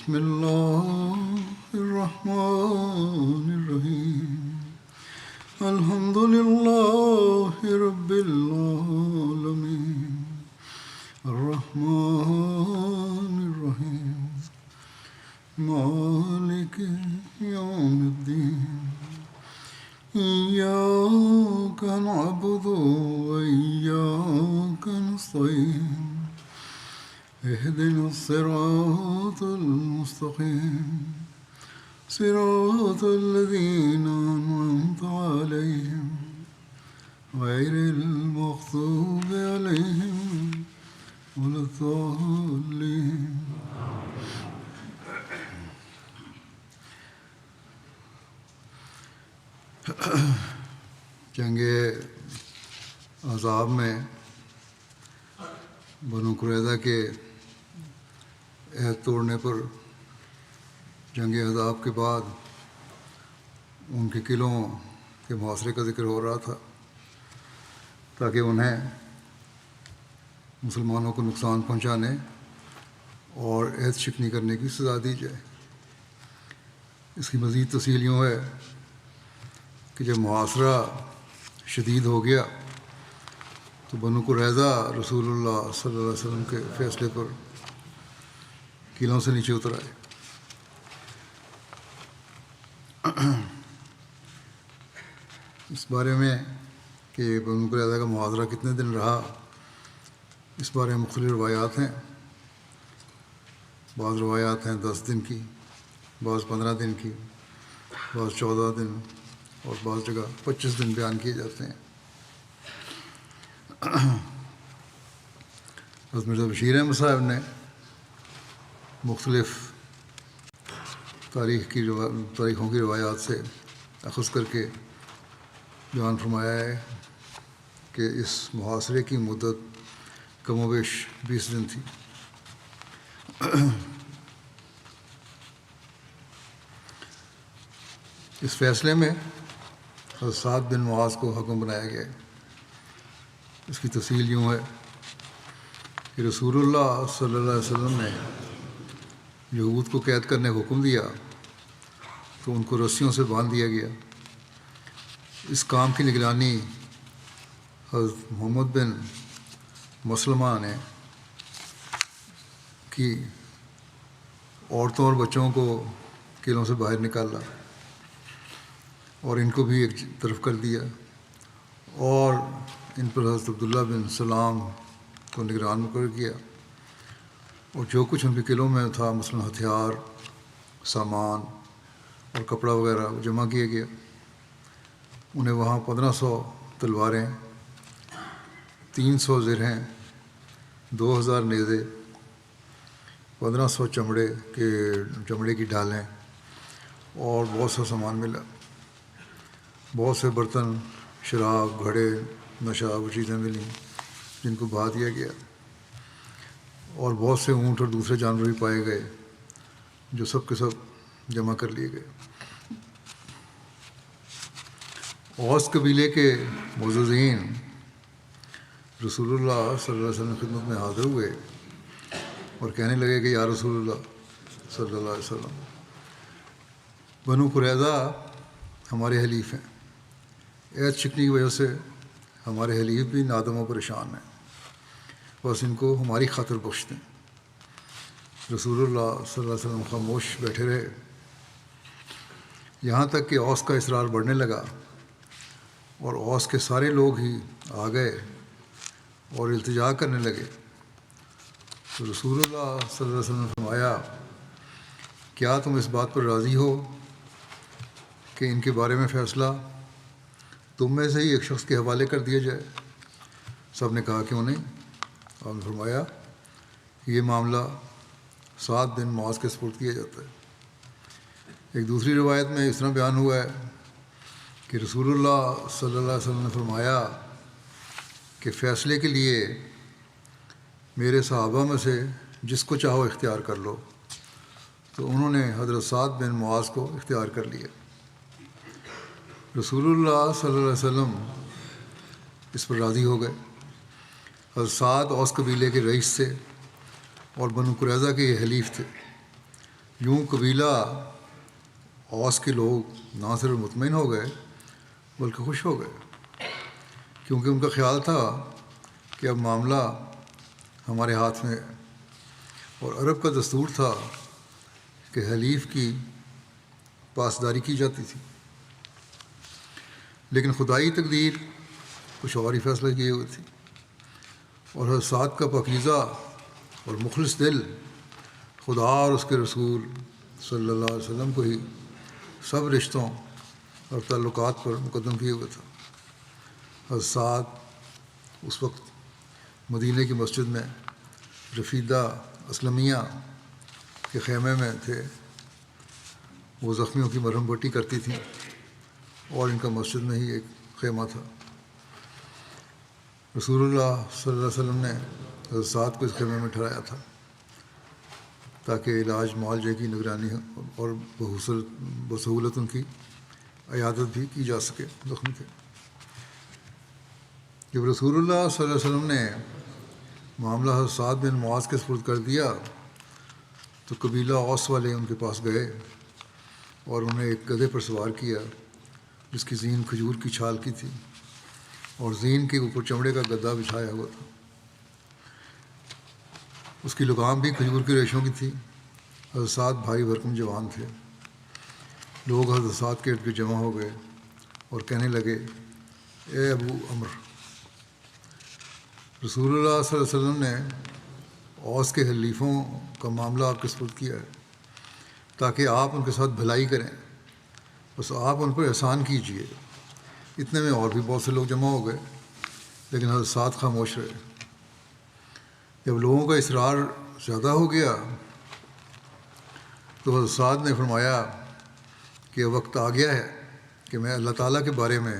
بسم الله الرحمن الرحيم الحمد لله رب العالمين الرحمن الرحيم مالك يوم الدين إياك نعبد وإياك نستعين اهدنا الصراط المستقيم صراط الذين أنعمت عليهم غير المغضوب عليهم ولا الضالين. جنگ احزاب میں بنو قریظہ کے عہد توڑنے پر جنگ احزاب کے بعد ان کے قلعوں کے محاصرے کا ذکر ہو رہا تھا تاکہ انہیں مسلمانوں کو نقصان پہنچانے اور عہد شکنی کرنے کی سزا دی جائے. اس کی مزید تفصیل یوں ہے کہ جب محاصرہ شدید ہو گیا تو بنو قریظہ رسول اللہ صلی اللہ علیہ وسلم کے فیصلے پر قلعوں سے نیچے اتر آئے. اس بارے میں کہ بنو قریظہ کا محاصرہ کتنے دن رہا، اس بارے میں مختلف روایات ہیں. بعض روایات ہیں 10 دن کی، بعض 15 دن کی، بعض 14 دن، اور بعض جگہ 25 دن بیان کیے جاتے ہیں. حضرت مرزا بشیر احمد صاحب نے مختلف تاریخوں کی روایات سے اخذ کر کے بیان فرمایا ہے کہ اس محاصرے کی مدت کم و بیش 20 دن تھی. اس فیصلے میں حضرت سعد بن معاذ کو حکم بنایا گیا. اس کی تفصیل یوں ہے کہ رسول اللہ صلی اللہ علیہ وسلم نے یہود کو قید کرنے کا حکم دیا تو ان کو رسیوں سے باندھ دیا گیا. اس کام کی نگرانی حضرت محمد بن مسلمہ نے کی. عورتوں اور بچوں کو قلعوں سے باہر نکالا اور ان کو بھی ایک طرف کر دیا اور ان پر حضرت عبداللہ بن سلام کو نگران مقرر کیا اور جو کچھ ان کے قلعوں میں تھا مثلاً ہتھیار، سامان اور کپڑا وغیرہ جمع کیا گیا. انہیں وہاں 1500 تلواریں، 300 زرہیں، 2000 نیزے، 1500 چمڑے کی ڈھالیں اور بہت سا سامان ملا. بہت سے برتن، شراب، گھڑے، نشاب و چیزیں ملیں جن کو بہا دیا گیا اور بہت سے اونٹ اور دوسرے جانور بھی پائے گئے جو سب کے سب جمع کر لیے گئے. اوس قبیلے کے معززین رسول اللہ صلی اللہ علیہ وسلم کی خدمت میں حاضر ہوئے اور کہنے لگے کہ یا رسول اللہ صلی اللہ علیہ وسلم، بنو قریظہ ہمارے حلیف ہیں، عہد شکنی کی وجہ سے ہمارے حلیف بھی نادم و پریشان ہیں، بس ان کو ہماری خاطر بخش دیں. رسول اللہ صلی اللہ علیہ وسلم خاموش بیٹھے رہے یہاں تک کہ اوس کا اصرار بڑھنے لگا اور اوس کے سارے لوگ ہی آ گئے اور التجا کرنے لگے. تو رسول اللہ صلی اللہ علیہ وسلم نے فرمایا، کیا تم اس بات پر راضی ہو کہ ان کے بارے میں فیصلہ تم میں سے ہی ایک شخص کے حوالے کر دیا جائے؟ سب نے کہا کیوں نہیں. آپ نے فرمایا یہ معاملہ سعد بن معاذ کے سپرد کیا جاتا ہے. ایک دوسری روایت میں اس طرح بیان ہوا ہے کہ رسول اللہ صلی اللہ علیہ وسلم نے فرمایا کہ فیصلے کے لیے میرے صحابہ میں سے جس کو چاہو اختیار کر لو. تو انہوں نے حضرت سعد بن معاذ کو اختیار کر لیا. رسول اللہ صلی اللہ علیہ وسلم اس پر راضی ہو گئے. حضرت سعد اوس قبیلے کے رئیس تھے اور بنو قریظہ کے یہ حلیف تھے. یوں قبیلہ اوس کے لوگ نہ صرف مطمئن ہو گئے بلکہ خوش ہو گئے، کیونکہ ان کا خیال تھا کہ اب معاملہ ہمارے ہاتھ میں ہے، اور عرب کا دستور تھا کہ حلیف کی پاسداری کی جاتی تھی۔ لیکن خدائی تقدیر کچھ اور ہی فیصلہ کیے ہوئے تھی، اور حضرت سعد کا پاکیزہ اور مخلص دل خدا اور اس کے رسول صلی اللہ علیہ وسلم کو ہی سب رشتوں اور تعلقات پر مقدم کیے ہوئے تھا۔ حضرت سعد اس وقت مدینہ کی مسجد میں رفیدہ اسلمیہ کے خیمے میں تھے۔ وہ زخمیوں کی مرہم پٹی کرتی تھیں اور ان کا مسجد میں ہی ایک خیمہ تھا۔ رسول اللہ صلی اللہ علیہ وسلم نے حضرت سعد کو اس خیمے میں ٹھہرایا تھا تاکہ علاج معالجے کی نگرانی اور بسہولت ان کی عیادت بھی کی جا سکے زخمی تھے۔ جب رسول اللہ صلی اللہ علیہ وسلم نے معاملہ حضرت سعد بن معاذ کے سپرد کر دیا تو قبیلہ اوس والے ان کے پاس گئے اور انہیں ایک گدھے پر سوار کیا جس کی زین کھجور کی چھال کی تھی اور زین کے اوپر چمڑے کا گدا بچھایا ہوا تھا۔ اس کی لگام بھی کھجور کے ریشوں کی تھی۔ حضرت سعد بھائی بھرکم جوان تھے۔ لوگ حضرت سعد کے ارد گرد جمع ہو گئے اور کہنے لگے، اے ابو عمر، رسول اللہ صلی اللہ علیہ وسلم نے اوس کے حلیفوں کا معاملہ آپ کے سپرد کیا ہے تاکہ آپ ان کے ساتھ بھلائی کریں، بس آپ ان پر احسان کیجیے۔ اتنے میں اور بھی بہت سے لوگ جمع ہو گئے، لیکن حضرت سعد خاموش رہے۔ جب لوگوں کا اصرار زیادہ ہو گیا تو حضرت سعد نے فرمایا کہ وقت آ گیا ہے کہ میں اللہ تعالیٰ کے بارے میں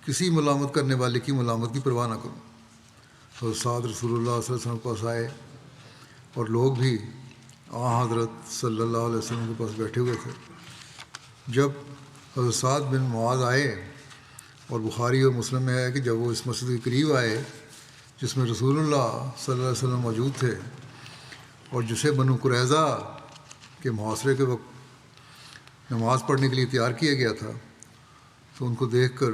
کسی ملامت کرنے والے کی ملامت کی پرواہ نہ کروں۔ حضرت سعد رسول اللہ صلی اللہ علیہ وسلم کے پاس آئے اور لوگ بھی حضرت صلی اللہ علیہ وسلم کے پاس بیٹھے ہوئے تھے۔ جب حضرت سعد بن معاذ آئے، اور بخاری اور مسلم میں ہے کہ جب وہ اس مسجد کے قریب آئے جس میں رسول اللہ صلی اللہ علیہ وسلم موجود تھے اور جسے بنو قریظہ کے محاصرے کے وقت نماز پڑھنے کے لیے تیار کیا گیا تھا، تو ان کو دیکھ کر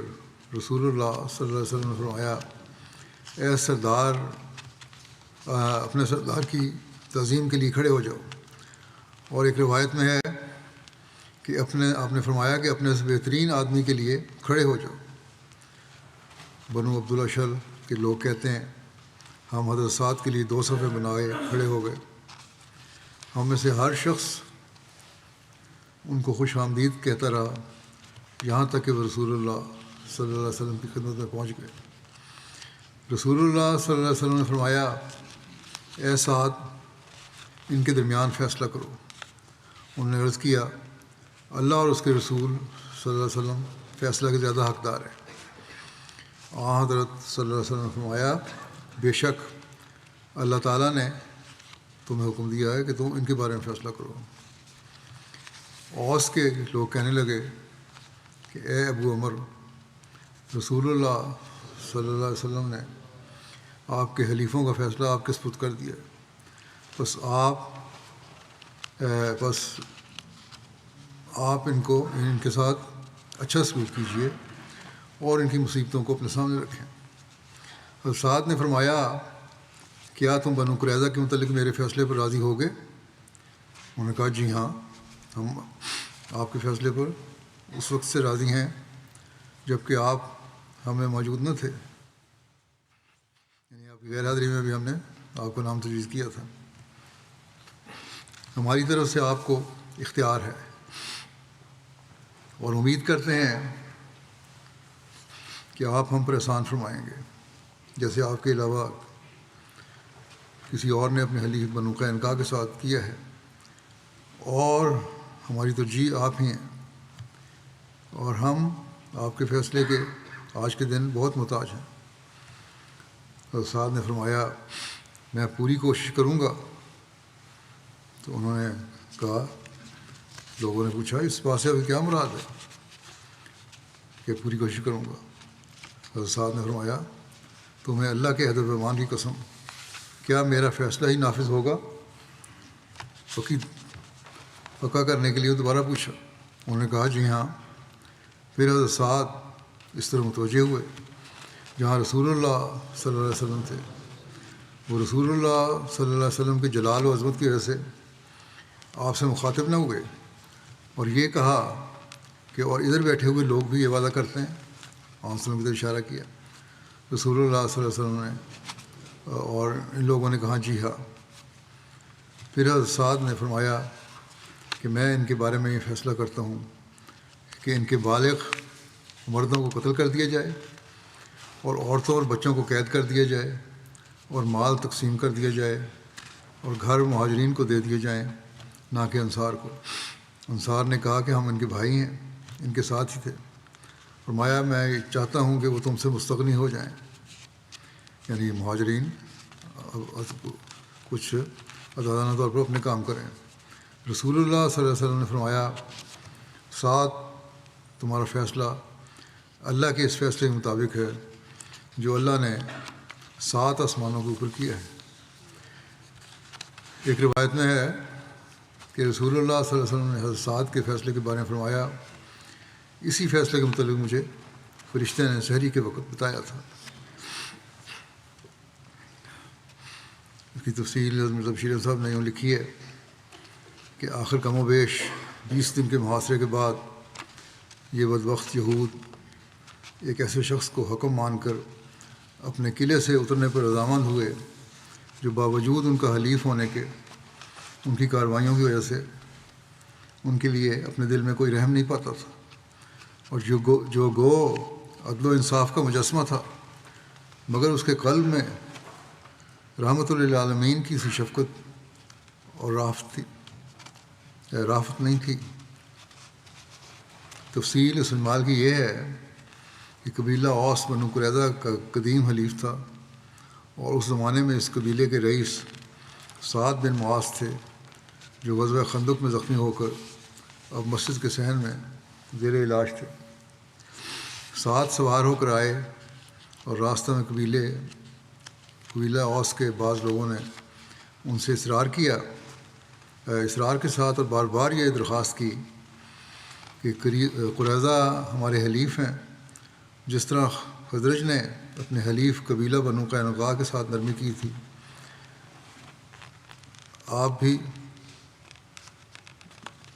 رسول اللہ صلی اللہ علیہ وسلم نے فرمایا، اے سردار، اپنے سردار کی تعظیم کے لیے کھڑے ہو جاؤ۔ اور ایک روایت میں ہے کہ آپ نے فرمایا کہ اپنے سے بہترین آدمی کے لیے کھڑے ہو جاؤ۔ بنو عبدالاشل کے لوگ کہتے ہیں، ہم حضرت سعد کے لیے 2 صفیں بنائے کھڑے ہو گئے۔ ہم میں سے ہر شخص ان کو خوش آمدید کہتا رہا یہاں تک کہ وہ رسول اللہ صلی اللہ علیہ وسلم کی خدمت میں پہنچ گئے۔ رسول اللہ صلی اللہ علیہ وسلم نے فرمایا، اے سعد، ان کے درمیان فیصلہ کرو۔ انہوں نے عرض کیا، اللہ اور اس کے رسول صلی اللہ علیہ وسلم فیصلہ کے زیادہ حقدار ہے۔ حضرت صلی اللہ علیہ وسلم نے فرمایا، بے شک اللہ تعالیٰ نے تمہیں حکم دیا ہے کہ تم ان کے بارے میں فیصلہ کرو۔ اوس کے لوگ کہنے لگے کہ اے ابو عمر، رسول اللہ صلی اللہ علیہ وسلم نے آپ کے حلیفوں کا فیصلہ آپ کے سپرد کر دیا، بس آپ ان کے ساتھ اچھا سلوک کیجیے اور ان کی مصیبتوں کو اپنے سامنے رکھیں۔ حضرت سعد نے فرمایا، کیا تم بنو قریظہ کے متعلق میرے فیصلے پر راضی ہوگے؟ انہوں نے کہا، جی ہاں، ہم آپ کے فیصلے پر اس وقت سے راضی ہیں جب کہ آپ ہمیں موجود نہ تھے، یعنی آپ کی غیر حاضری میں بھی ہم نے آپ کا نام تجویز کیا تھا۔ ہماری طرف سے آپ کو اختیار ہے اور امید کرتے ہیں کہ آپ ہم پر احسان فرمائیں گے، جیسے آپ کے علاوہ کسی اور نے اپنے حلیف بنو قینقاع کے ساتھ کیا ہے، اور ہماری ترجیح آپ ہی ہیں، اور ہم آپ کے فیصلے کے آج کے دن بہت محتاج ہیں۔ حضرت سعد نے فرمایا، میں پوری کوشش کروں گا۔ تو انہوں نے کہا، لوگوں نے پوچھا، اس بات سے ابھی کیا مراد ہے کہ پوری کوشش کروں گا؟ حضرت سعد نے فرمایا، تمہیں اللہ کے عہد و پیمان کی قسم، کیا میرا فیصلہ ہی نافذ ہوگا؟ پکا کرنے کے لیے دوبارہ پوچھا. انہوں نے کہا جی ہاں. پھر حضرت سعد اس طرح متوجہ ہوئے جہاں رسول اللہ صلی اللہ علیہ وسلم تھے. وہ رسول اللہ صلی اللہ علیہ وسلم کے جلال و عظمت کی وجہ سے آپ سے مخاطب نہ ہوئے اور یہ کہا کہ اور ادھر بیٹھے ہوئے لوگ بھی یہ وعدہ کرتے ہیں. آپ وسلم کی طرف اشارہ کیا رسول اللہ صلی اللہ علیہ وسلم نے، اور ان لوگوں نے کہا جی ہاں. پھر حضرت سعد نے فرمایا کہ میں ان کے بارے میں یہ فیصلہ کرتا ہوں کہ ان کے بالغ مردوں کو قتل کر دیا جائے اور عورتوں اور بچوں کو قید کر دیا جائے اور مال تقسیم کر دیا جائے اور گھر مہاجرین کو دے دیے جائیں نہ کہ انصار کو. انصار نے کہا کہ ہم ان کے بھائی ہیں، ان کے ساتھ ہی تھے. فرمایا میں چاہتا ہوں کہ وہ تم سے مستغنی ہو جائیں، یعنی مہاجرین کچھ آزادانہ طور پر اپنے کام کریں. رسول اللہ صلی اللہ علیہ وسلم نے فرمایا سعد تمہارا فیصلہ اللہ کے اس فیصلے کے مطابق ہے جو اللہ نے 7 آسمانوں کے اوپر کیا ہے. ایک روایت میں ہے کہ رسول اللہ صلی اللہ علیہ وسلم نے حضرت سعد کے فیصلے کے بارے میں فرمایا اسی فیصلے کے متعلق مجھے فرشتے نے سحری کے وقت بتایا تھا. اس کی تفصیل مرزا بشیر صاحب نے یوں لکھی ہے کہ آخر کم و بیش 20 دن کے محاصرے کے بعد یہ بدبخت یہود ایک ایسے شخص کو حکم مان کر اپنے قلعے سے اترنے پر رضامند ہوئے جو باوجود ان کا حلیف ہونے کے ان کی کارروائیوں کی وجہ سے ان کے لیے اپنے دل میں کوئی رحم نہیں پاتا تھا اور جو گو عدل و انصاف کا مجسمہ تھا مگر اس کے قلب میں رحمت للعالمین کی سی شفقت اور رافت نہیں تھی. تفصیل اس انمال کی یہ ہے کہ قبیلہ اوس بنو قریظہ کا قدیم حلیف تھا اور اس زمانے میں اس قبیلے کے رئیس سعد بن معاذ تھے جو غزوہ خندق میں زخمی ہو کر اب مسجد کے صحن میں زیر علاج تھے. سعد سوار ہو کر آئے اور راستہ میں قبیلہ اوس کے بعض لوگوں نے ان سے اصرار کے ساتھ اور بار بار یہ درخواست کی کہ قریظہ ہمارے حلیف ہیں جس طرح خزرج نے اپنے حلیف قبیلہ بنو قینقاع کے ساتھ نرمی کی تھی آپ بھی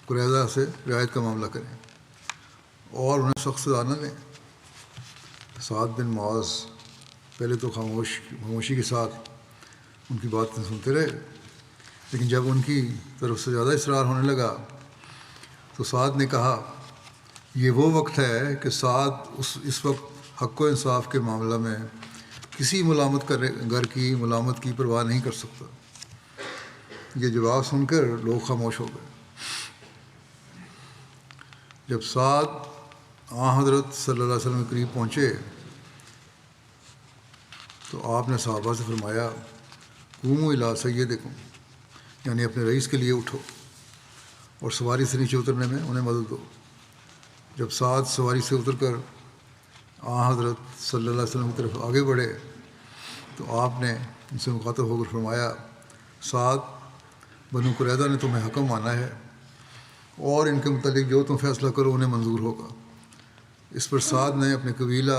قریظہ سے رعایت کا معاملہ کریں اور انہیں سخت سزا نہ دیں. سعد بن معاذ پہلے تو خاموشی کے ساتھ ان کی باتیں سنتے رہے لیکن جب ان کی طرف سے زیادہ اصرار ہونے لگا تو سعد نے کہا یہ وہ وقت ہے کہ سعد اس وقت حق و انصاف کے معاملہ میں کسی گر کی ملامت کی پرواہ نہیں کر سکتا. یہ جواب سن کر لوگ خاموش ہو گئے. جب سعد حضرت صلی اللہ علیہ وسلم کے قریب پہنچے تو آپ نے صحابہ سے فرمایا قوموا الی سیدکم، یعنی اپنے رئیس کے لیے اٹھو اور سواری سے نیچے اترنے میں انہیں مدد دو. جب سعد سواری سے اتر کر حضرت صلی اللہ علیہ وسلم کی طرف آگے بڑھے تو آپ نے ان سے مخاطب ہو کر فرمایا سعد بنو قریظہ نے تمہیں حکم مانا ہے اور ان کے متعلق جو تم فیصلہ کرو انہیں منظور ہوگا. اس پر سعد نے اپنے قبیلہ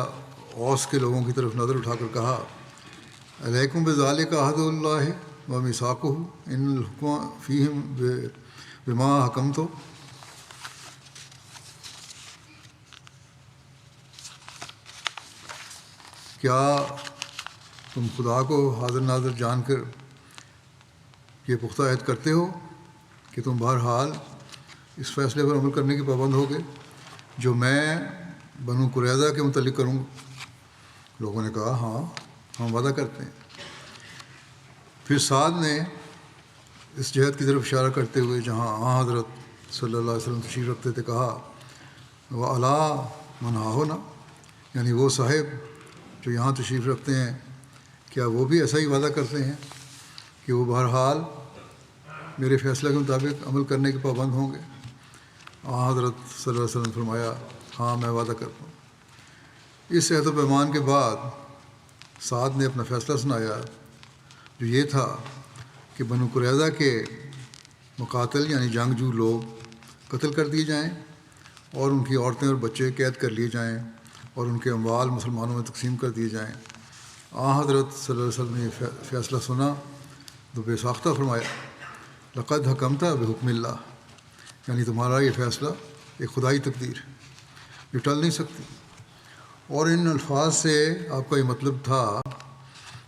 اوس کے لوگوں کی طرف نظر اٹھا کر کہا علیکم بذالک عہد اللہ و میثاقہ ان الحکم فیہم بما حکمت. کیا تم خدا کو حاضر ناظر جان کر یہ پختہ عہد کرتے ہو کہ تم بہرحال اس فیصلے پر عمل کرنے کے پابند ہوگے جو میں بنو قریظہ کے متعلق کروں گا؟ لوگوں نے کہا ہاں ہم وعدہ کرتے ہیں. پھر سعد نے اس جہت کی طرف اشارہ کرتے ہوئے جہاں حضرت صلی اللہ علیہ وسلم تشریف رکھتے تھے کہا وَعَلَىٰ مَنْ هَاهُنَا، یعنی وہ صاحب جو یہاں تشریف رکھتے ہیں کیا وہ بھی ایسا ہی وعدہ کرتے ہیں کہ وہ بہرحال میرے فیصلے کے مطابق عمل کرنے کے پابند ہوں گے؟ حضرت صلی اللہ علیہ وسلم نے فرمایا ہاں میں وعدہ کرتا ہوں. اس عہد و پیمان کے بعد سعد نے اپنا فیصلہ سنایا جو یہ تھا کہ بنو قریظہ کے مقاتل یعنی جنگجو لوگ قتل کر دیے جائیں اور ان کی عورتیں اور بچے قید کر لیے جائیں اور ان کے اموال مسلمانوں میں تقسیم کر دیے جائیں۔ حضرت صلی اللہ علیہ وسلم نے یہ فیصلہ سنا تو بے ساختہ فرمایا، لقد حکمت بحکم اللہ، یعنی تمہارا یہ فیصلہ ایک خدائی تقدیر ہے جو ٹل نہیں سکتی۔ اور ان الفاظ سے آپ کا یہ مطلب تھا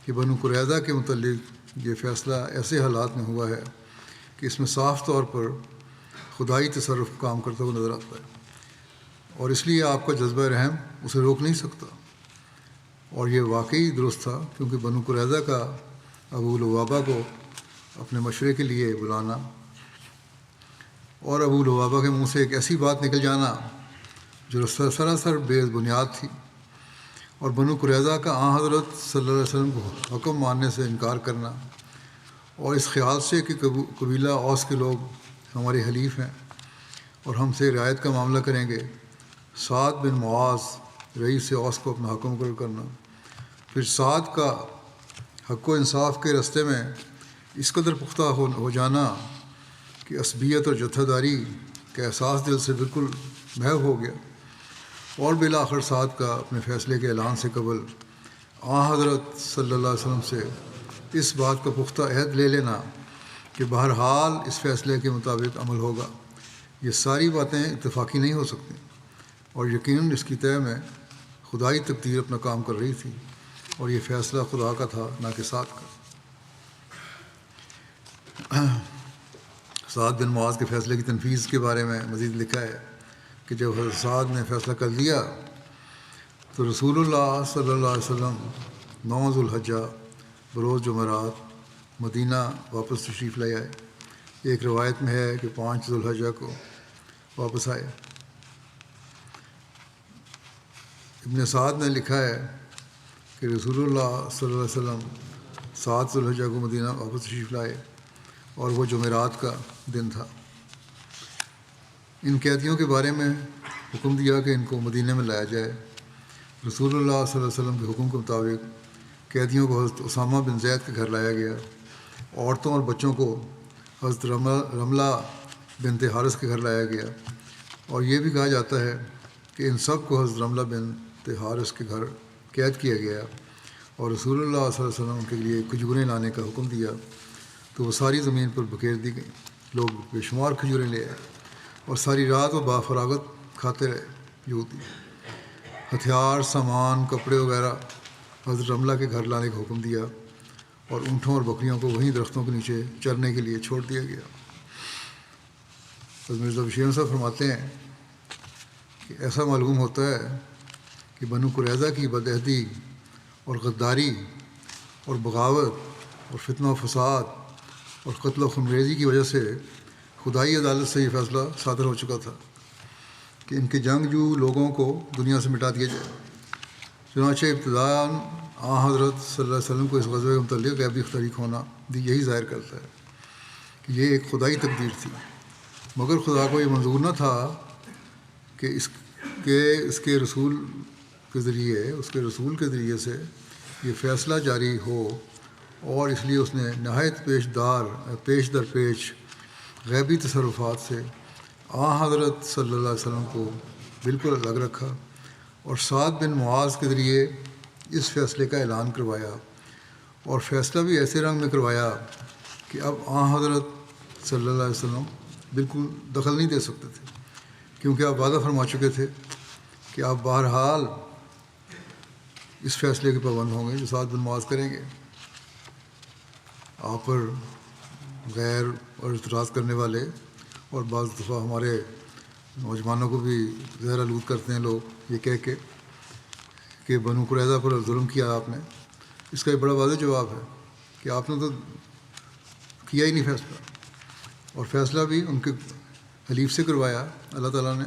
کہ بنو قریظہ کے متعلق یہ فیصلہ ایسے حالات میں ہوا ہے کہ اس میں صاف طور پر خدائی تصرف کام کرتا ہوا نظر آتا ہے، اور اس لیے آپ کا جذبہ رحم اسے روک نہیں سکتا۔ اور یہ واقعی درست تھا، کیونکہ بنو قریظہ کا ابو لبابہ کو اپنے مشورے کے لیے بلانا اور ابو لبابہ کے منہ سے ایک ایسی بات نکل جانا جو سراسر بے بنیاد تھی، اور بنو قریظہ کا حضرت صلی اللہ علیہ وسلم کو حکم ماننے سے انکار کرنا، اور اس خیال سے کہ قبیلہ اوس کے لوگ ہمارے حلیف ہیں اور ہم سے رعایت کا معاملہ کریں گے۔ سعد بن معاذ رئیس اوس کو اپنا حکم مقرر کرنا، پھر سعد کا حق و انصاف کے راستے میں اس قدر پختہ ہو جانا کہ عصبیت اور جتھہ داری کا احساس دل سے بالکل محو ہو گیا، اور بالآخر سعد کا اپنے فیصلے کے اعلان سے قبل حضرت صلی اللہ علیہ وسلم سے اس بات کا پختہ عہد لے لینا کہ بہرحال اس فیصلے کے مطابق عمل ہوگا۔ یہ ساری باتیں اتفاقی نہیں ہو سکتی، اور یقیناً اس کی طے میں خدائی تقدیر اپنا کام کر رہی تھی، اور یہ فیصلہ خدا کا تھا نہ کہ سعد کا۔ سعد بن معاذ کے فیصلے کی تنفیذ کے بارے میں مزید لکھا ہے کہ جب حضرت سعد نے فیصلہ کر لیا تو رسول اللہ صلی اللہ علیہ وسلم 9 ذوالحجہ بروز جمعرات مدینہ واپس تشریف لے آئے۔ ایک روایت میں ہے کہ 5 ذوالحجہ کو واپس آئے۔ ابن سعد نے لکھا ہے کہ رسول اللہ صلی اللہ علیہ وسلم 7 ذوالحجہ کو مدینہ واپس تشریف لائے، اور وہ جمعرات کا دن تھا۔ ان قیدیوں کے بارے میں حکم دیا کہ ان کو مدینہ میں لایا جائے۔ رسول اللہ صلی اللہ علیہ وسلم کے حکم کے مطابق قیدیوں کو حضرت اسامہ بن زید کے گھر لایا گیا، عورتوں اور بچوں کو حضرت رملہ بنت حارث کے گھر لایا گیا، اور یہ بھی کہا جاتا ہے کہ ان سب کو حضرت رملہ بنت حارث کے گھر قید کیا گیا، اور رسول اللہ صلی اللہ علیہ وسلم کے لیے کھجوریں لانے کا حکم دیا تو وہ ساری زمین پر بکھیر دی گئیں۔ لوگ بے شمار کھجوریں لے آئے اور ساری رات وہ بافراغت کھاتے رہے۔ یہودی ہتھیار، سامان، کپڑے وغیرہ حضرت رملہ کے گھر لانے کا حکم دیا، اور اونٹوں اور بکریوں کو وہیں درختوں کے نیچے چرنے کے لیے چھوڑ دیا گیا۔ حضرت مرزا بشیر صاحب فرماتے ہیں کہ ایسا معلوم ہوتا ہے کہ بنو قریظہ کی بدعہدی اور غداری اور بغاوت اور فتنہ و فساد اور قتل و خونریزی کی وجہ سے خدائی عدالت سے یہ فیصلہ صادر ہو چکا تھا کہ ان کے جنگجو لوگوں کو دنیا سے مٹا دیا جائے۔ چنانچہ ابتداءً حضرت صلی اللہ علیہ وسلم کو اس غزوے کے متعلق غیبی اختیاری ہونا یہی ظاہر کرتا ہے کہ یہ ایک خدائی تقدیر تھی، مگر خدا کو یہ منظور نہ تھا کہ اس کے رسول کے ذریعے سے یہ فیصلہ جاری ہو، اور اس لیے اس نے نہایت پیش در پیش غیبی تصرفات سے حضرت صلی اللہ علیہ وسلم کو بالکل الگ رکھا، اور سعد بن معاذ کے ذریعے اس فیصلے کا اعلان کروایا، اور فیصلہ بھی ایسے رنگ میں کروایا کہ اب حضرت صلی اللہ علیہ وسلم بالکل دخل نہیں دے سکتے تھے، کیونکہ آپ وعدہ فرما چکے تھے کہ آپ بہرحال اس فیصلے کے پابند ہوں گے جو سعد بن معاذ کریں گے۔ آپ پر غیر اور اعتراض کرنے والے اور بعض دفعہ ہمارے نوجوانوں کو بھی زہر آلود کرتے ہیں لوگ یہ کہہ کے کہ بنو قریظہ پر ظلم کیا آپ نے۔ اس کا ایک بڑا واضح جواب ہے کہ آپ نے تو کیا ہی نہیں فیصلہ، اور فیصلہ بھی ان کے حلیف سے کروایا اللہ تعالیٰ نے،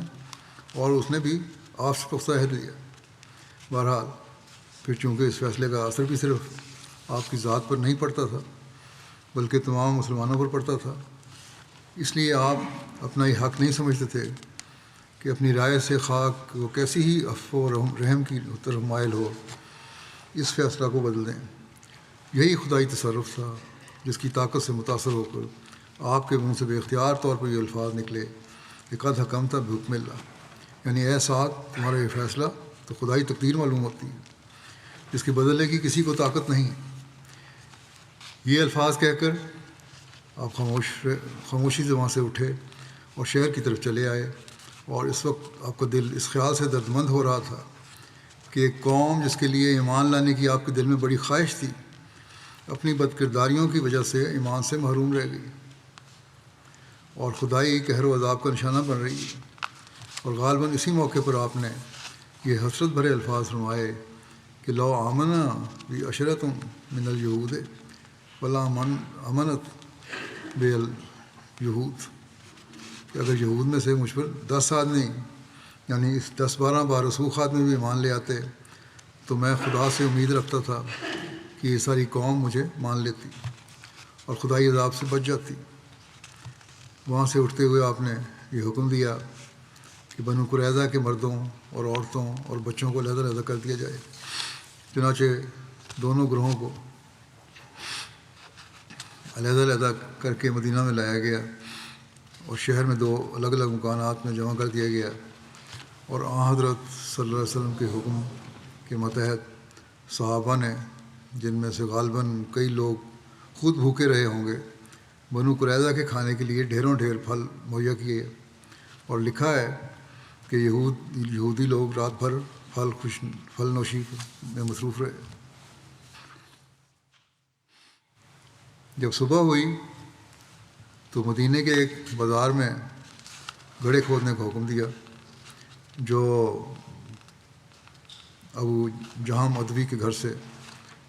اور اس نے بھی آپ سے پختہ عہد لیا۔ بہرحال پھر چونکہ اس فیصلے کا اثر بھی صرف آپ کی ذات پر نہیں پڑتا تھا بلکہ تمام مسلمانوں پر پڑتا تھا، اس لیے آپ اپنا یہ حق نہیں سمجھتے تھے کہ اپنی رائے سے خاک کو کیسی ہی عفو و رحم کی طرف مائل ہو اس فیصلہ کو بدل دیں۔ یہی خدائی تصرف تھا جس کی طاقت سے متاثر ہو کر آپ کے منہ سے بے اختیار طور پر یہ الفاظ نکلے کہ قد حکمت بحکم اللہ، یعنی اے سعد تمہارا یہ فیصلہ تو خدائی تقدیر معلوم ہوتی ہے، اس کے بدلنے کی کسی کو طاقت نہیں۔ یہ الفاظ کہہ کر آپ خاموشی سے وہاں سے اٹھے اور شہر کی طرف چلے آئے، اور اس وقت آپ کا دل اس خیال سے دردمند ہو رہا تھا کہ ایک قوم جس کے لیے ایمان لانے کی آپ کے دل میں بڑی خواہش تھی، اپنی بد کرداریوں کی وجہ سے ایمان سے محروم رہ گئی اور خدائی قہر و عذاب کا نشانہ بن رہی ہے۔ اور غالباً اسی موقع پر آپ نے یہ حسرت بھرے الفاظ فرمائے کہ لو آمنا بھی عشرت من الجہود ولا امنت بے الجہود، کہ اگر یہود میں سے مجھ پر 10 آدمی، یعنی اس 10-12 بارسوخ آدمی بھی ایمان لے آتے تو میں خدا سے امید رکھتا تھا کہ یہ ساری قوم مجھے مان لیتی اور خدائی عذاب سے بچ جاتی۔ وہاں سے اٹھتے ہوئے آپ نے یہ حکم دیا کہ بنو قریظہ کے مردوں اور عورتوں اور بچوں کو علیحدہ علیحدہ کر دیا جائے۔ چنانچہ دونوں گروہوں کو علیحدہ علیحدہ کر کے مدینہ میں لایا گیا اور شہر میں 2 الگ الگ مکانات میں جمع کر دیا گیا، اور حضرت صلی اللہ علیہ وسلم کے حکم کے ماتحت صحابہ نے، جن میں سے غالباً کئی لوگ خود بھوکے رہے ہوں گے، بنو قریظہ کے کھانے کے لیے ڈھیروں ڈھیر پھل مہیا کیے، اور لکھا ہے کہ یہودی لوگ رات بھر پھل نوشی میں مصروف رہے۔ جب صبح ہوئی تو مدینے کے ایک بازار میں گڑھے کھودنے کا حکم دیا جو ابو جہم ادوی کے گھر سے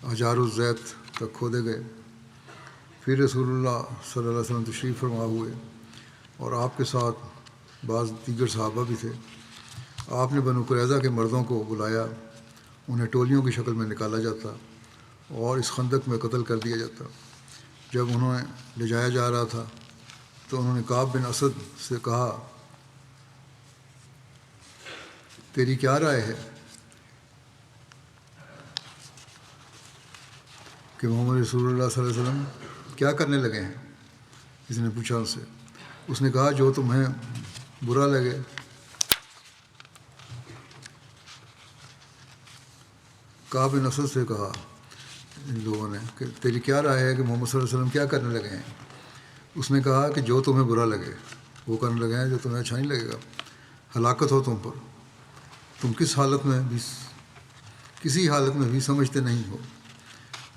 احجار الزیت تک کھودے گئے۔ پھر رسول اللہ صلی اللہ علیہ وسلم تشریف فرما ہوئے اور آپ کے ساتھ بعض دیگر صحابہ بھی تھے۔ آپ نے بنو قریظہ کے مردوں کو بلایا، انہیں ٹولیوں کی شکل میں نکالا جاتا اور اس خندق میں قتل کر دیا جاتا۔ جب انہیں لے جایا جا رہا تھا تو انہوں نے کعب بن اسد سے کہا، تیری کیا رائے ہے کہ محمد رسول اللہ صلی اللہ علیہ وسلم کیا کرنے لگے ہیں؟ کسی نے پوچھا ان سے۔ اس نے کہا، جو تمہیں برا لگے۔ کعب بن اسد سے کہا ان لوگوں نے کہ تیری کیا رائے ہے کہ محمد صلی اللہ علیہ وسلم کیا کرنے لگے ہیں؟ اس نے کہا کہ جو تمہیں برا لگے وہ کرنے لگے ہیں، جو تمہیں اچھا نہیں لگے گا۔ ہلاکت ہو تم پر، تم کسی حالت میں بھی سمجھتے نہیں ہو،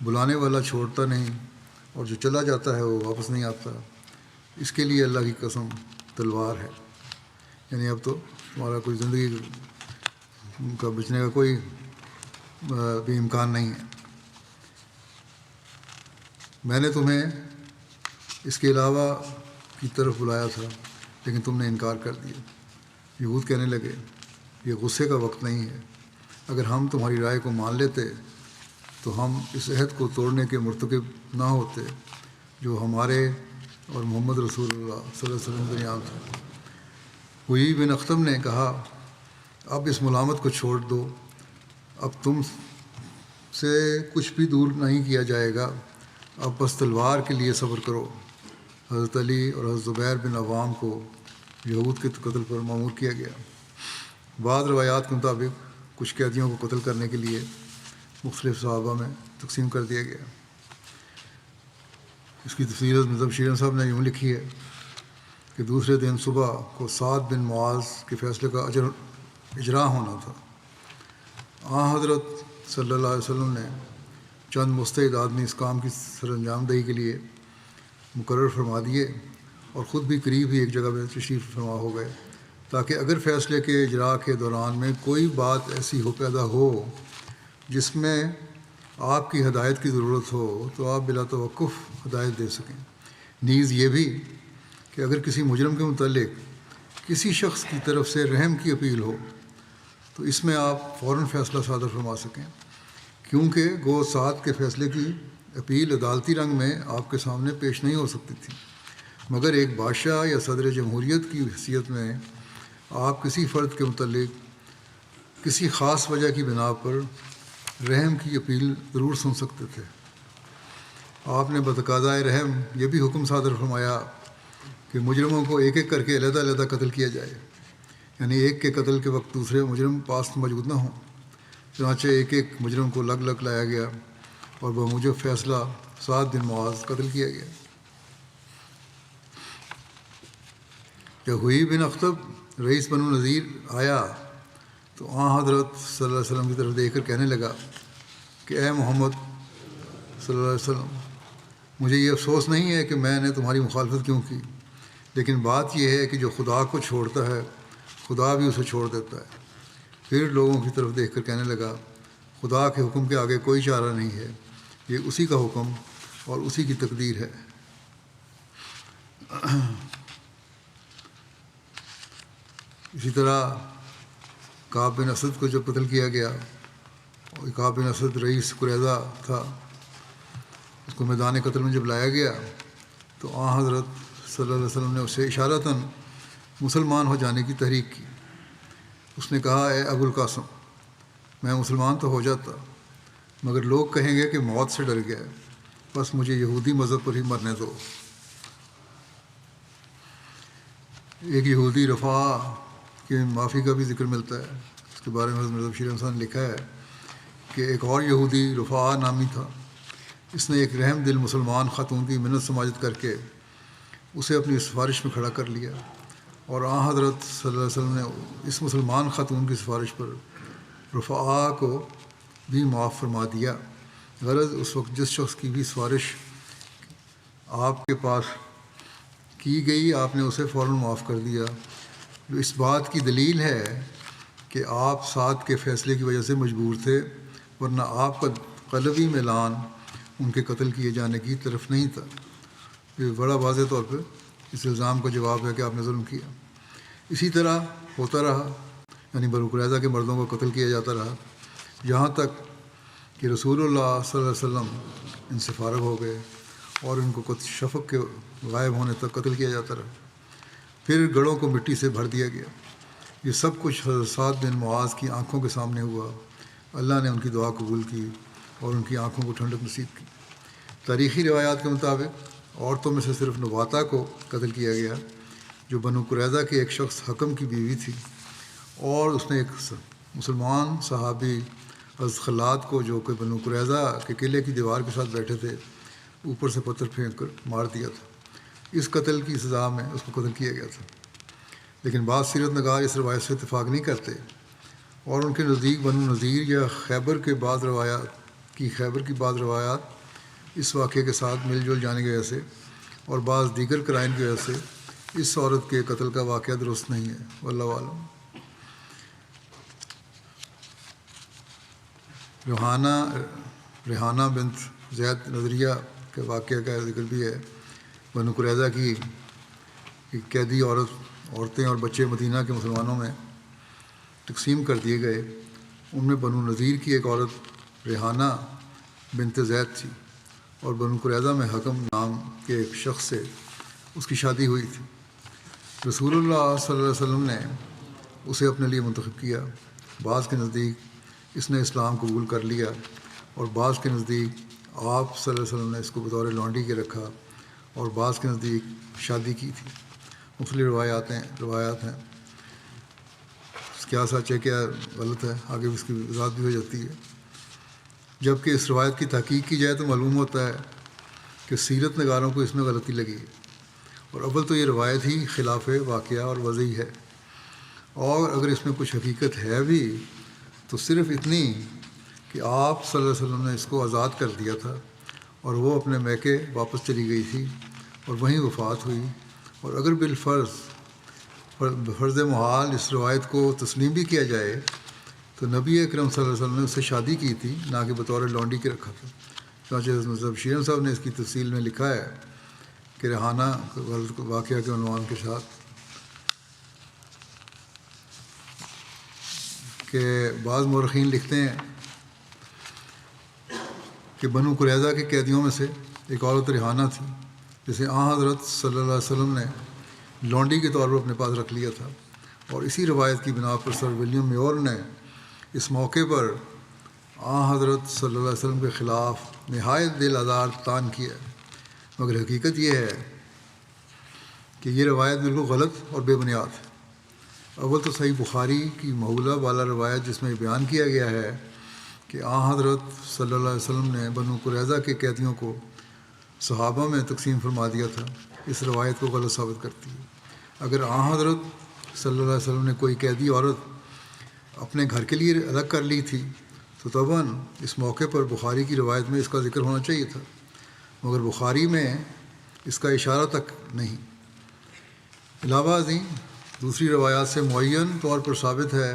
بلانے والا چھوڑتا نہیں اور جو چلا جاتا ہے وہ واپس نہیں آتا، اس کے لیے اللہ کی قسم تلوار ہے، یعنی اب تو تمہارا کوئی زندگی کا بچنے کا کوئی بھی امکان نہیں ہے۔ میں نے تمہیں اس کے علاوہ کی طرف بلایا تھا لیکن تم نے انکار کر دیا۔ یہود کہنے لگے، یہ غصے کا وقت نہیں ہے، اگر ہم تمہاری رائے کو مان لیتے تو ہم اس عہد کو توڑنے کے مرتکب نہ ہوتے جو ہمارے اور محمد رسول اللہ صلی اللہ علیہ وسلم درمیان تھا۔ حیی بن اخطب نے کہا، اب اس ملامت کو چھوڑ دو، اب تم سے کچھ بھی دور نہیں کیا جائے گا، اب بس تلوار کے لیے صبر کرو۔ حضرت علی اور حضرت زبیر بن عوام کو یہود کے قتل پر مأمور کیا گیا۔ بعض روایات کے مطابق کچھ قیدیوں کو قتل کرنے کے لیے مختلف صحابہ میں تقسیم کر دیا گیا۔ اس کی تفصیل مذہب شیرین صاحب نے یوں لکھی ہے کہ دوسرے دن صبح کو سعد بن معاذ کے فیصلے کا اجرا ہونا تھا۔ حضرت صلی اللہ علیہ وسلم نے چند مستعد آدمی اس کام کی سر انجام دہی کے لیے مقرر فرما دیے اور خود بھی قریب ہی ایک جگہ میں تشریف فرما ہو گئے تاکہ اگر فیصلے کے اجرا کے دوران میں کوئی بات ایسی پیدا ہو جس میں آپ کی ہدایت کی ضرورت ہو تو آپ بلا توقف ہدایت دے سکیں۔ نیز یہ بھی کہ اگر کسی مجرم کے متعلق کسی شخص کی طرف سے رحم کی اپیل ہو تو اس میں آپ فوراً فیصلہ صادر فرما سکیں، کیونکہ گو سعد کے فیصلے کی اپیل عدالتی رنگ میں آپ کے سامنے پیش نہیں ہو سکتی تھی، مگر ایک بادشاہ یا صدر جمہوریت کی حیثیت میں آپ کسی فرد کے متعلق کسی خاص وجہ کی بنا پر رحم کی اپیل ضرور سن سکتے تھے۔ آپ نے بتقاضائے رحم یہ بھی حکم صادر فرمایا کہ مجرموں کو ایک ایک کر کے علیحدہ علیحدہ قتل کیا جائے، یعنی ایک کے قتل کے وقت دوسرے مجرم پاس موجود نہ ہوں۔ چنانچہ ایک ایک مجرم کو لگ لگ لایا گیا اور بموجب فیصلہ 7 دن معاذ قتل کیا گیا۔ جب ہوئی بن اخطب رئیس بنو نذیر آیا تو حضرت صلی اللہ علیہ وسلم کی طرف دیکھ کر کہنے لگا کہ اے محمد صلی اللہ علیہ وسلم، مجھے یہ افسوس نہیں ہے کہ میں نے تمہاری مخالفت کیوں کی، لیکن بات یہ ہے کہ جو خدا کو چھوڑتا ہے خدا بھی اسے چھوڑ دیتا ہے۔ پھر لوگوں کی طرف دیکھ کر کہنے لگا خدا کے حکم کے آگے کوئی چارہ نہیں ہے، یہ اسی کا حکم اور اسی کی تقدیر ہے۔ اسی طرح کعب بن اسد کو جب قتل کیا گیا، اور کعب بن اسد رئیس قریظہ تھا، اس کو میدان قتل میں جب لایا گیا تو حضرت صلی اللہ علیہ وسلم نے اسے اشارتاً مسلمان ہو جانے کی تحریک کی۔ اس نے کہا اے ابو القاسم، میں مسلمان تو ہو جاتا مگر لوگ کہیں گے کہ موت سے ڈر گیا ہے، بس مجھے یہودی مذہب پر ہی مرنے دو۔ ایک یہودی رفاع کے معافی کا بھی ذکر ملتا ہے، اس کے بارے میں حضرت مرزا بشیر احمد صاحب نے لکھا ہے کہ ایک اور یہودی رفاع نامی تھا، اس نے ایک رحم دل مسلمان خاتون کی منت سماجت کر کے اسے اپنی سفارش میں کھڑا کر لیا، اور حضرت صلی اللہ علیہ وسلم نے اس مسلمان خاتون کی سفارش پر رفاع کو بھی معاف فرما دیا۔ غرض اس وقت جس شخص کی بھی سفارش آپ کے پاس کی گئی آپ نے اسے فوراً معاف کر دیا، جو اس بات کی دلیل ہے کہ آپ سعد کے فیصلے کی وجہ سے مجبور تھے، ورنہ آپ کا قلبی میلان ان کے قتل کیے جانے کی طرف نہیں تھا۔ یہ بڑا واضح طور پہ اس الزام کا جواب ہے کہ آپ نے ظلم کیا۔ اسی طرح ہوتا رہا، یعنی بنو قریظہ کے مردوں کو قتل کیا جاتا رہا، یہاں تک کہ رسول اللہ صلی اللہ علیہ وسلم ان سے فارغ ہو گئے اور ان کو شفق کے غائب ہونے تک قتل کیا جاتا رہا۔ پھر گڑھوں کو مٹی سے بھر دیا گیا۔ یہ سب کچھ حضرت سعد بن معاذ کی آنکھوں کے سامنے ہوا۔ اللہ نے ان کی دعا قبول کی اور ان کی آنکھوں کو ٹھنڈک نصیب کی۔ تاریخی روایات کے مطابق عورتوں میں سے صرف نباتہ کو قتل کیا گیا، جو بنو قریظہ کے ایک شخص حکم کی بیوی تھی، اور اس نے ایک مسلمان صحابی حضرت خلاد کو، جو کہ بنو قریظہ کے قلعے کی دیوار کے ساتھ بیٹھے تھے، اوپر سے پتھر پھینک کر مار دیا تھا۔ اس قتل کی سزا میں اس کو قتل کیا گیا تھا، لیکن بعض سیرت نگار اس روایت سے اتفاق نہیں کرتے، اور ان کے نزدیک بنو نذیر یا خیبر کی بعض روایات اس واقعے کے ساتھ مل جل جانے کی وجہ سے اور بعض دیگر قرائن کی وجہ سے اس عورت کے قتل کا واقعہ درست نہیں ہے، واللہ اعلم۔ ریحانہ بنت زید نظریہ کے واقعہ کا ذکر بھی ہے۔ بنو قریظہ کی قیدی عورتیں اور بچے مدینہ کے مسلمانوں میں تقسیم کر دیے گئے۔ ان میں بنو نذیر کی ایک عورت ریحانہ بنت زید تھی، اور بنو قریظہ میں حکم نام کے ایک شخص سے اس کی شادی ہوئی تھی۔ رسول اللہ صلی اللہ علیہ وسلم نے اسے اپنے لیے منتخب کیا۔ بعض کے نزدیک اس نے اسلام قبول کر لیا، اور بعض کے نزدیک آپ صلی اللہ علیہ وسلم نے اس کو بطور لونڈی کے رکھا، اور بعض کے نزدیک شادی کی تھی۔ مختلف روایات ہیں، کیا سچ ہے کیا غلط ہے، آگے اس کی وضاحت بھی ہو جاتی ہے۔ جبکہ اس روایت کی تحقیق کی جائے تو معلوم ہوتا ہے کہ سیرت نگاروں کو اس میں غلطی لگی، اور اول تو یہ روایت ہی خلاف واقعہ اور وضعی ہے، اور اگر اس میں کچھ حقیقت ہے بھی تو صرف اتنی کہ آپ صلی اللہ علیہ وسلم نے اس کو آزاد کر دیا تھا، اور وہ اپنے میکے واپس چلی گئی تھی اور وہیں وفات ہوئی۔ اور اگر فرض محال اس روایت کو تسلیم بھی کیا جائے تو نبی اکرم صلی اللہ علیہ وسلم نے اس سے شادی کی تھی، نہ کہ بطور لونڈی کے رکھا تھا۔ چنانچہ حضرت بشیر صاحب نے اس کی تفصیل میں لکھا ہے کہ ریحانہ واقعہ کے عنوان کے ساتھ کہ بعض مورخین لکھتے ہیں کہ بنو قریظہ کے قیدیوں میں سے ایک عورت ریحانہ تھی، جسے حضرت صلی اللہ علیہ وسلم نے لونڈی کے طور پر اپنے پاس رکھ لیا تھا، اور اسی روایت کی بنا پر سر ولیم میور نے اس موقع پر حضرت صلی اللہ علیہ وسلم کے خلاف نہایت دل آزار تان کیا، مگر حقیقت یہ ہے کہ یہ روایت بالکل غلط اور بے بنیاد ہے۔ اول تو صحیح بخاری کی محولہ والا روایت جس میں بیان کیا گیا ہے کہ حضرت صلی اللہ علیہ وسلم نے بنو قریظہ کے قیدیوں کو صحابہ میں تقسیم فرما دیا تھا، اس روایت کو غلط ثابت کرتی ہے۔ اگر حضرت صلی اللہ علیہ وسلم نے کوئی قیدی عورت اپنے گھر کے لیے الگ کر لی تھی تو طبعاً اس موقع پر بخاری کی روایت میں اس کا ذکر ہونا چاہیے تھا، مگر بخاری میں اس کا اشارہ تک نہیں۔ علاوہ ازیں دوسری روایات سے معین طور پر ثابت ہے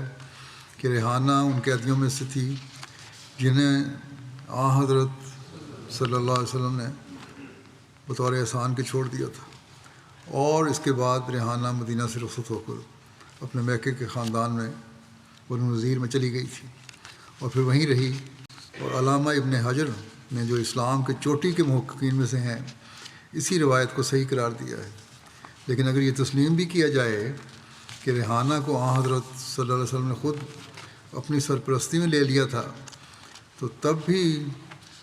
کہ ریحانہ ان قیدیوں میں سے تھی جنہیں حضرت صلی اللہ علیہ وسلم نے بطور احسان کے چھوڑ دیا تھا، اور اس کے بعد ریحانہ مدینہ سے رخصت ہو کر اپنے میکے کے خاندان میں بنو نذیر میں چلی گئی تھی اور پھر وہیں رہی۔ اور علامہ ابن حجر نے جو اسلام کے چوٹی کے محققین میں سے ہیں اسی روایت کو صحیح قرار دیا ہے۔ لیکن اگر یہ تسلیم بھی کیا جائے کہ ریحانہ کو حضرت صلی اللہ علیہ وسلم نے خود اپنی سرپرستی میں لے لیا تھا تو تب بھی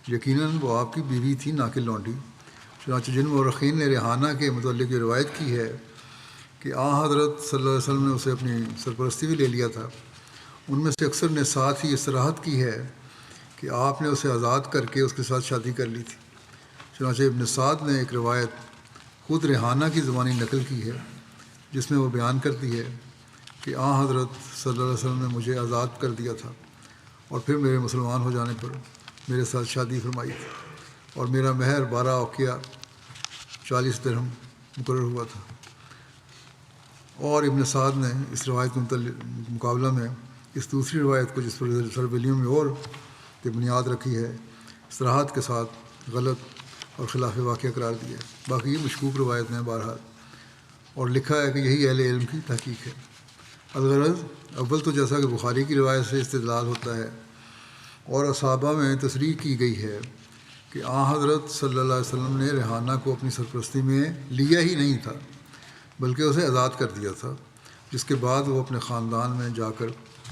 یقیناً وہ آپ کی بیوی تھی، نہ کہ لونڈی۔ چنانچہ جن مورخین نے ریحانہ کے متعلق یہ روایت کی ہے کہ حضرت صلی اللہ علیہ وسلم نے اسے اپنی سرپرستی میں لے لیا تھا، ان میں سے اکثر نے ساتھ ہی صراحت کی ہے کہ آپ نے اسے آزاد کر کے اس کے ساتھ شادی کر لی تھی۔ چنانچہ ابن سعد نے ایک روایت خود ریحانہ کی زبانی نقل کی ہے جس میں وہ بیان کرتی ہے کہ حضرت صلی اللہ علیہ وسلم نے مجھے آزاد کر دیا تھا اور پھر میرے مسلمان ہو جانے پر میرے ساتھ شادی فرمائی تھی، اور میرا مہر 12 اوقیہ 40 درہم مقرر ہوا تھا۔ اور ابن سعد نے اس روایت کے مقابلہ میں اس دوسری روایت کو جس پر سر ولیم اور کی بنیاد رکھی ہے صراحت کے ساتھ غلط اور خلاف واقعہ قرار دیا ہے۔ باقی یہ مشکوک روایت میں بہرحال، اور لکھا ہے کہ یہی اہل علم کی تحقیق ہے۔ الغرض اول تو جیسا کہ بخاری کی روایت سے استدلال ہوتا ہے اور اصحابہ میں تصریح کی گئی ہے کہ حضرت صلی اللہ علیہ وسلم نے ریحانہ کو اپنی سرپرستی میں لیا ہی نہیں تھا بلکہ اسے آزاد کر دیا تھا، جس کے بعد وہ اپنے خاندان میں جا کر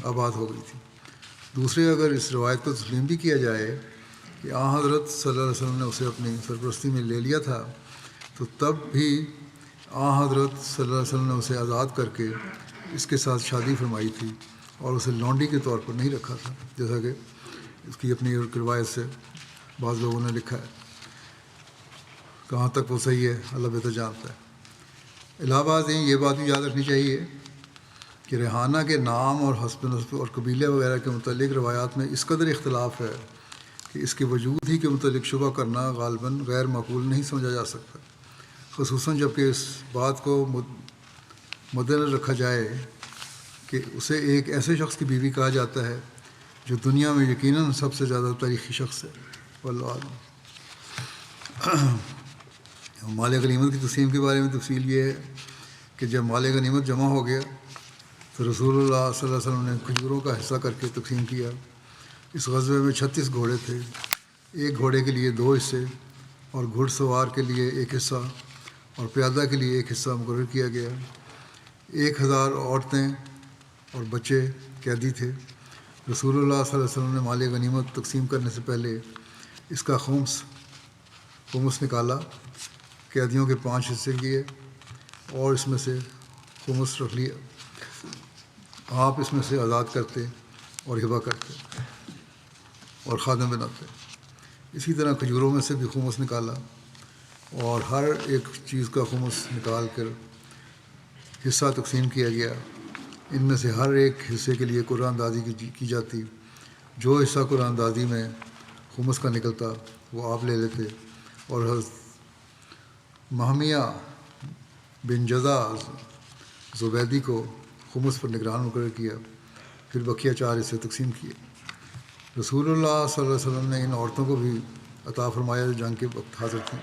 آباد ہو گئی تھی۔ دوسرے اگر اس روایت کو تسلیم بھی کیا جائے کہ حضرت صلی اللہ علیہ وسلم نے اسے اپنی سرپرستی میں لے لیا تھا تو تب بھی حضرت صلی اللہ علیہ وسلم نے اسے آزاد کر کے اس کے ساتھ شادی فرمائی تھی اور اسے لونڈی کے طور پر نہیں رکھا تھا، جیسا کہ اس کی اپنی روایت سے بعض لوگوں نے لکھا ہے۔ کہاں تک وہ صحیح ہے اللہ بہتر جانتا ہے۔ علاوہ ازیں یہ بات بھی یاد رکھنی چاہیے کہ ریحانہ کے نام اور حسب نسب اور قبیلے وغیرہ کے متعلق روایات میں اس قدر اختلاف ہے کہ اس کے وجود ہی کے متعلق شبہ کرنا غالباً غیر معقول نہیں سمجھا جا سکتا، خصوصاً جب کہ اس بات کو مد نظر رکھا جائے کہ اسے ایک ایسے شخص کی بیوی کہا جاتا ہے جو دنیا میں یقیناً سب سے زیادہ تاریخی شخص ہے۔ واللہ اعلم۔ مال غنیمت کی تقسیم کے بارے میں تفصیل یہ ہے کہ جب مال غنیمت جمع ہو گیا تو رسول اللہ صلی اللہ علیہ وسلم نے کھجوروں کا حصہ کر کے تقسیم کیا۔ اس غزوے میں 36 گھوڑے تھے، ایک گھوڑے کے لیے 2 حصے اور گھڑ سوار کے لیے 1 حصہ اور پیادہ کے لیے 1 حصہ مقرر کیا گیا۔ 1000 عورتیں اور بچے قیدی تھے۔ رسول اللہ صلی اللہ علیہ وسلم نے مال غنیمت تقسیم کرنے سے پہلے اس کا خمس نکالا، قیدیوں کے 5 حصے کیے اور اس میں سے خمس رکھ لیا۔ آپ اس میں سے آزاد کرتے اور ہبہ کرتے اور خادم بناتے۔ اسی طرح کھجوروں میں سے بھی خمس نکالا اور ہر ایک چیز کا خمس نکال کر حصہ تقسیم کیا گیا۔ ان میں سے ہر ایک حصے کے لیے قرآن اندازی کی جاتی، جو حصہ قرآن اندازی میں خمس کا نکلتا وہ آپ لے لیتے، اور حضرت مہمیہ بن جزا زبیدی کو خمس پر نگران مقرر کیا، پھر بقیہ 4 حصے تقسیم کیے۔ رسول اللہ صلی اللہ علیہ وسلم نے ان عورتوں کو بھی عطا فرمایا جو جنگ کے وقت حاضر تھیں۔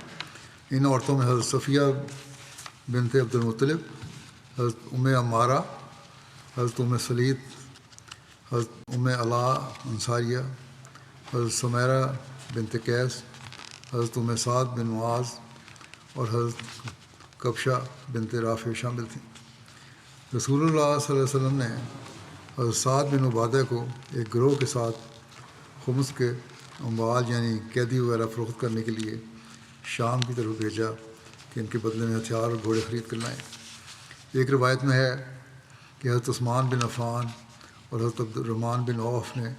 ان عورتوں میں حضرت صفیہ بنت عبد المطلب، حضرت عمارہ، حضرت سلیط، حضرت علا انصاریہ، حضرت سمیرہ بنت قیس، حضرت سعد بن معاذ اور حضرت کبشہ بنت رافع شامل تھیں۔ رسول اللہ صلی اللہ علیہ وسلم نے حضرت سعد بن عبادہ کو ایک گروہ کے ساتھ خمس کے اموال یعنی قیدی وغیرہ فروخت کرنے کے لیے شام کی طرف بھیجا کہ ان کے بدلے میں ہتھیار اور گھوڑے خرید کر لائیں۔ ایک روایت میں ہے کہ حضرت عثمان بن عفان اور حضرت عبد الرحمن بن عوف نے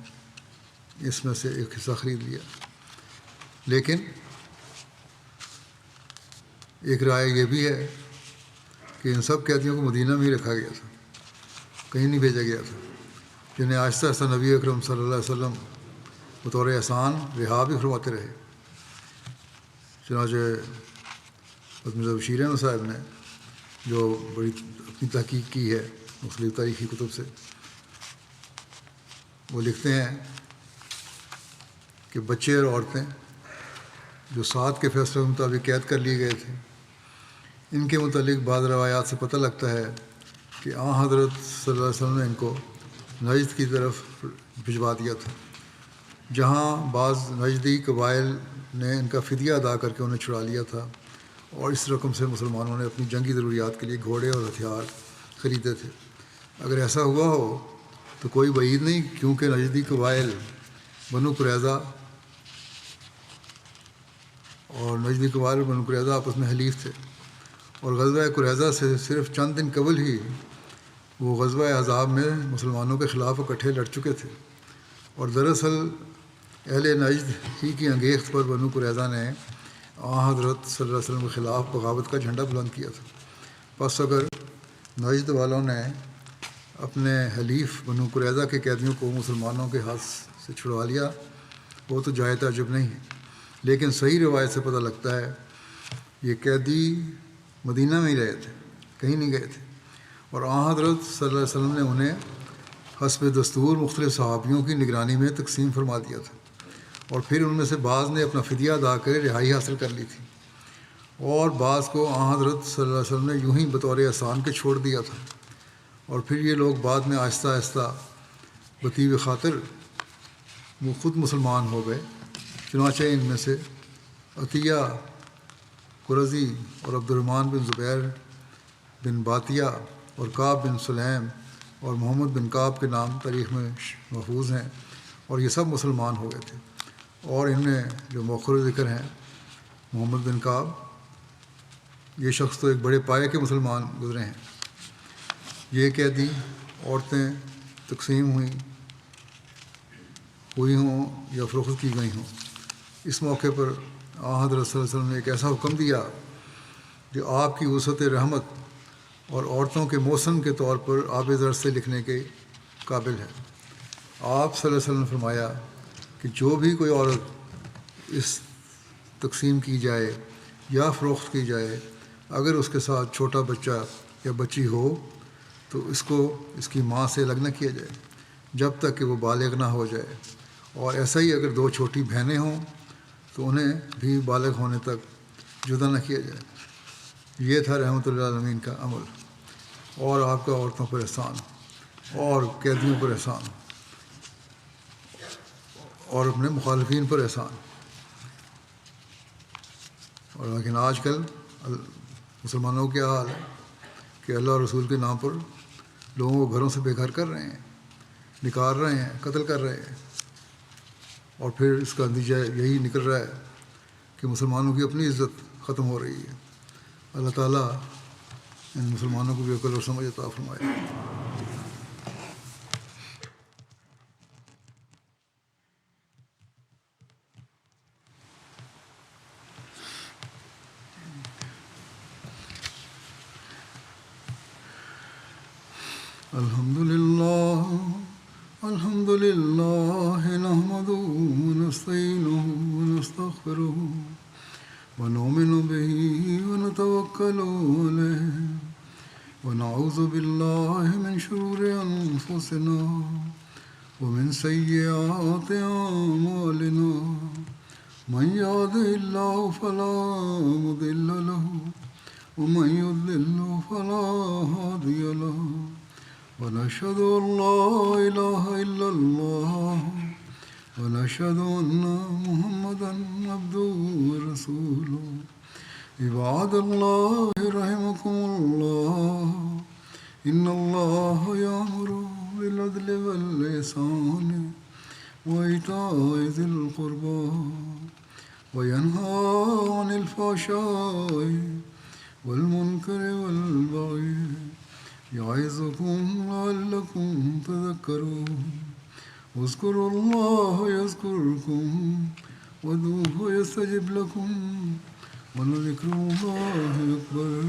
اس میں سے ایک حصہ خرید لیا، لیکن ایک رائے یہ بھی ہے کہ ان سب قیدیوں کو مدینہ میں ہی رکھا گیا تھا، کہیں نہیں بھیجا گیا تھا، جنہیں آہستہ آہستہ نبی اکرم صلی اللہ علیہ وسلم بطور احسان رہا بھی فرماتے رہے۔ چنانچہ مرزا بشیر احمد صاحب نے جو بڑی اپنی تحقیق کی ہے مختلف تاریخی کتب سے، وہ لکھتے ہیں کہ بچے اور عورتیں جو ساتھ کے فیصلے کے مطابق قید کر لیے گئے تھے، ان کے متعلق بعض روایات سے پتہ لگتا ہے کہ حضرت صلی اللہ علیہ وسلم نے ان کو نجد کی طرف بھجوا دیا تھا، جہاں بعض نجدی قبائل نے ان کا فدیہ ادا کر کے انہیں چھڑا لیا تھا، اور اس رقم سے مسلمانوں نے اپنی جنگی ضروریات کے لیے گھوڑے اور ہتھیار خریدے تھے۔ اگر ایسا ہوا ہو تو کوئی بعید نہیں، کیونکہ نجدی قبائل بنو قریظہ آپس میں حلیف تھے، اور غزوہ قریظہ سے صرف چند دن قبل ہی وہ غزوہ احزاب میں مسلمانوں کے خلاف اکٹھے لڑ چکے تھے، اور دراصل اہل نجد ہی کی انگیخت پر بنو قریظہ نے حضرت صلی اللہ علیہ وسلم کے خلاف بغاوت کا جھنڈا بلند کیا تھا۔ پس اگر نجد والوں نے اپنے حلیف بنو قریظہ کے قیدیوں کو مسلمانوں کے ہاتھ سے چھڑوا لیا، وہ تو جائے تعجب نہیں ہے، لیکن صحیح روایت سے پتہ لگتا ہے یہ قیدی مدینہ میں ہی رہے تھے، کہیں نہیں گئے تھے، اور حضرت صلی اللہ علیہ وسلم نے انہیں حسب دستور مختلف صحابیوں کی نگرانی میں تقسیم فرما دیا تھا، اور پھر ان میں سے بعض نے اپنا فدیہ ادا کر رہائی حاصل کر لی تھی، اور بعض کو حضرت صلی اللہ علیہ وسلم نے یوں ہی بطور احسان کے چھوڑ دیا تھا، اور پھر یہ لوگ بعد میں آہستہ آہستہ بطیب خاطر وہ خود مسلمان ہو گئے۔ چنانچہ ان میں سے عطیہ قرظی اور عبد الرحمن بن زبیر بن باتیہ اور کعب بن سلیم اور محمد بن کعب کے نام تاریخ میں محفوظ ہیں، اور یہ سب مسلمان ہو گئے تھے۔ اور ان میں جو مؤخر ذکر ہیں محمد بن کعب، یہ شخص تو ایک بڑے پائے کے مسلمان گزرے ہیں۔ یہ قیدی عورتیں تقسیم ہوئی ہوں یا فروخت کی گئی ہوں، اس موقع پر حضرت صلی اللہ علیہ وسلم نے ایک ایسا حکم دیا جو آپ کی وسعت رحمت اور عورتوں کے موسم کے طور پر آب زر سے لکھنے کے قابل ہے۔ آپ صلی اللہ علیہ وسلم نے فرمایا کہ جو بھی کوئی عورت اس تقسیم کی جائے یا فروخت کی جائے، اگر اس کے ساتھ چھوٹا بچہ یا بچی ہو تو اس کو اس کی ماں سے الگ نہ کیا جائے جب تک کہ وہ بالغ نہ ہو جائے، اور ایسا ہی اگر دو چھوٹی بہنیں ہوں تو انہیں بھی بالغ ہونے تک جدا نہ کیا جائے۔ یہ تھا رحمۃ اللہ عالمین کا عمل، اور آپ کا عورتوں پر احسان اور قیدیوں پر احسان اور اپنے مخالفین پر احسان۔ اور لیکن آج کل مسلمانوں کا حال ہے کہ اللہ اور رسول کے نام پر لوگوں کو گھروں سے بے گھر کر رہے ہیں، نکال رہے ہیں، قتل کر رہے ہیں، اور پھر اس کا نتیجہ یہی نکل رہا ہے کہ مسلمانوں کی اپنی عزت ختم ہو رہی ہے۔ اللہ تعالیٰ ان مسلمانوں کو بھی عقل اور سمجھ عطا فرمائے۔ الحمد للہ نحمده ونستعینه ونستغفره ونؤمن به ونتوکل علیہ ونعوذ باللہ من شرور انفسنا ومن سیئات اعمالنا من يهده الله فلا مضل له ومن يضلل فلا هادي له ونشهد أن لا إله إلا الله ونشهد أن محمدا عبده ورسوله عباد الله رحمكم الله إن الله يأمر بالعدل والإحسان وإيتاء ذي القربى وينهى عن الفحشاء والمنكر والبغي يعظكم لعلكم تذكرون اذكروا الله يذكركم وادعوه يستجب لكم ولذكر الله أكبر